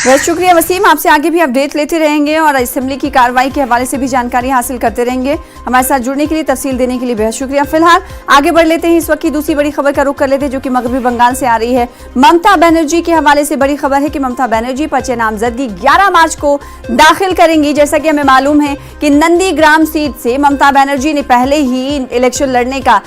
बहुत शुक्रिया वसीम, आपसे आगे भी अपडेट लेते रहेंगे और असेंबली की कार्रवाई के हवाले से भी जानकारी हासिल करते रहेंगे। हमारे साथ जुड़ने के लिए, तफसील देने के लिए बेहद शुक्रिया। फिलहाल आगे बढ़ लेते हैं, इस वक्त की दूसरी बड़ी खबर का रुख कर लेते हैं जो कि मगरबी बंगाल से आ रही है। ममता बनर्जी के हवाले से बड़ी खबर है कि ममता बनर्जी पर्चे नामजदगी 11 मार्च को दाखिल करेंगी। जैसा कि हमें मालूम है कि नंदीग्राम सीट से ममता बनर्जी ने पहले ही इलेक्शन लड़ने का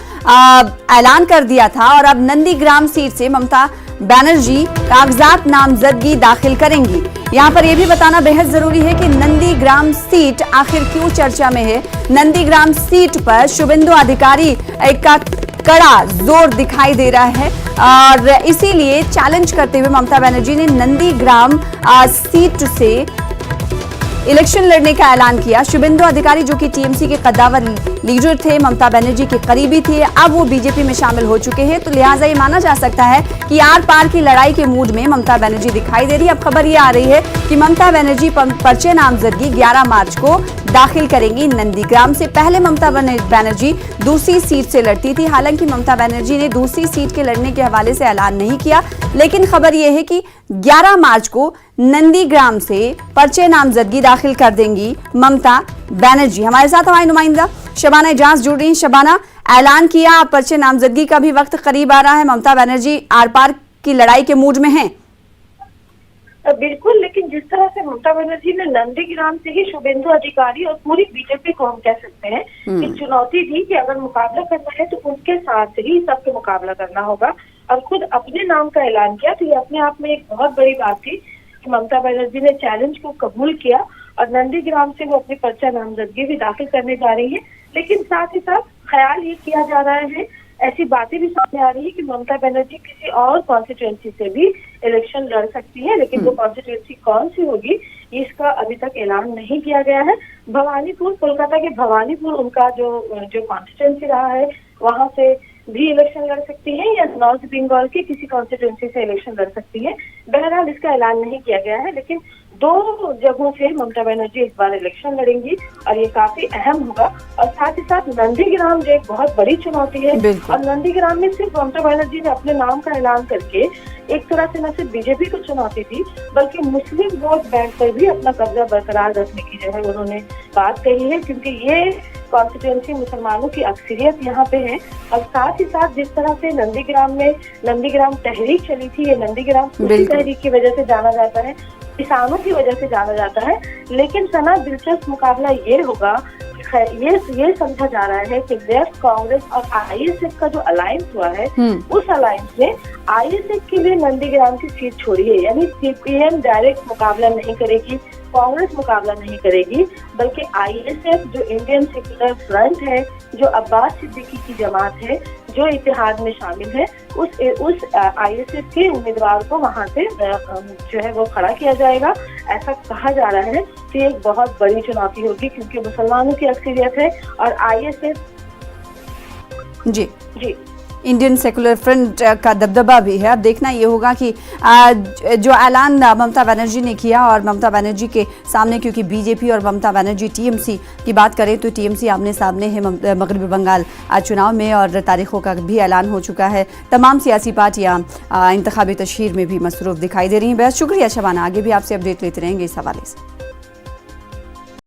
ऐलान कर दिया था और अब नंदीग्राम सीट से ममता बनर्जी कागजात नामजदगी दाखिल करेंगी। यहाँ पर यह भी बताना बेहद जरूरी है कि नंदीग्राम सीट आखिर क्यों चर्चा में है। नंदीग्राम सीट पर शुभेंदु अधिकारी का कड़ा जोर दिखाई दे रहा है और इसीलिए चैलेंज करते हुए ममता बनर्जी ने नंदीग्राम सीट से इलेक्शन लड़ने का ऐलान किया। शुभेंदु अधिकारी जो कि टीएमसी के कद्दावर लीडर थे, ममता बनर्जी के करीबी थे, अब वो बीजेपी में शामिल हो चुके हैं, तो लिहाजा ये माना जा सकता है कि आर पार की लड़ाई के मूड में ममता बनर्जी दिखाई दे रही है। अब खबर ये आ रही है कि ममता बनर्जी पर्चे नामजदगी 11 मार्च को दाखिल करेंगी नंदीग्राम से। पहले ममता बनर्जी दूसरी सीट से लड़ती थी। हालांकि ममता बनर्जी ने दूसरी सीट के लड़ने के हवाले से ऐलान नहीं किया, लेकिन खबर यह है कि 11 मार्च को नंदीग्राम से पर्चे नामजदगी दाखिल कर देंगी ममता बनर्जी। हमारे साथ हमारी नुमाइंदा शबाना एजाज जुड़ रही हैं। शबाना, ऐलान किया, पर्चे नामजदगी का भी वक्त करीब आ रहा है, ममता बनर्जी आर पार की लड़ाई के मूड में हैं। बिल्कुल, लेकिन जिस तरह से ममता बनर्जी ने नंदीग्राम से ही शुभेंदु अधिकारी और पूरी बीजेपी को हम कह सकते हैं कि चुनौती दी कि अगर मुकाबला करना है तो उनके साथ ही सबको मुकाबला करना होगा, और खुद अपने नाम का ऐलान किया, तो ये अपने आप में एक बहुत बड़ी बात थी कि ममता बनर्जी ने चैलेंज को कबूल किया और नंदीग्राम से वो अपनी पर्चा नामजदगी भी दाखिल करने जा रही है। लेकिन साथ ही साथ ख्याल ये किया जा रहा है, ऐसी बातें भी सामने आ रही है कि ममता बनर्जी किसी और कॉन्स्टिट्यूएंसी से भी इलेक्शन लड़ सकती है, लेकिन वो कॉन्स्टिट्यूएंसी कौन सी होगी इसका अभी तक ऐलान नहीं किया गया है। भवानीपुर, कोलकाता के भवानीपुर उनका जो कॉन्स्टिट्यूएंसी रहा है, वहां से भी इलेक्शन लड़ सकती है या नॉर्थ बंगाल की किसी कॉन्स्टिट्यूएंसी से इलेक्शन लड़ सकती है। बहरहाल इसका ऐलान नहीं किया गया है, लेकिन 2 जगहों से ममता बनर्जी इस बार इलेक्शन लड़ेंगी और ये काफी अहम होगा। और साथ ही साथ नंदीग्राम जो एक बहुत बड़ी चुनौती है, और नंदीग्राम में सिर्फ ममता बनर्जी ने अपने नाम का ऐलान करके एक तरह से न सिर्फ बीजेपी को चुनौती दी, बल्कि मुस्लिम वोट बैंक पर भी अपना कब्जा बरकरार रखने की जो है उन्होंने बात कही है, क्योंकि ये कॉन्स्टिट्यूएंसी मुसलमानों की अक्सरियत यहाँ पे है। और साथ ही साथ जिस तरह से नंदीग्राम में नंदीग्राम तहरीक चली थी, ये नंदीग्राम तहरीक की वजह से जाना जाता है, किसानों की वजह से जाना जाता है। लेकिन सना दिलचस्प मुकाबला ये होगा, ये समझा जा रहा है कि लेफ्ट कांग्रेस और आईएसएफ का जो अलायंस हुआ है, उस अलायंस ने आईएसएफ के लिए नंदीग्राम की सीट छोड़ी है। यानी सीपीएम डायरेक्ट मुकाबला नहीं करेगी, कांग्रेस मुकाबला नहीं करेगी, बल्कि आईएसएफ जो इंडियन सेक्युलर फ्रंट है, जो अब्बास सिद्दीकी की जमात है, जो इत्तेहाद में शामिल है, उस आईएसएफ के उम्मीदवार को वहां से जो है वो खड़ा किया जाएगा, ऐसा कहा जा रहा है। तो एक बहुत बड़ी चुनौती होगी, क्योंकि मुसलमानों की अक्सरियत है और आईएसएफ जी इंडियन सेकुलर फ्रंट का दबदबा भी है। अब देखना ये होगा कि जो ऐलान ममता बनर्जी ने किया, और ममता बनर्जी के सामने, क्योंकि बीजेपी और ममता बनर्जी टीएमसी की बात करें तो टीएमसी आमने सामने है मगरबी बंगाल चुनाव में, और तारीखों का भी ऐलान हो चुका है। तमाम सियासी पार्टियां इंतखाबी तशहीर में भी मसरूफ दिखाई दे रही हैं। बहुत शुक्रिया शबाना, आगे भी आपसे अपडेट लेते रहेंगे इस हवाले से।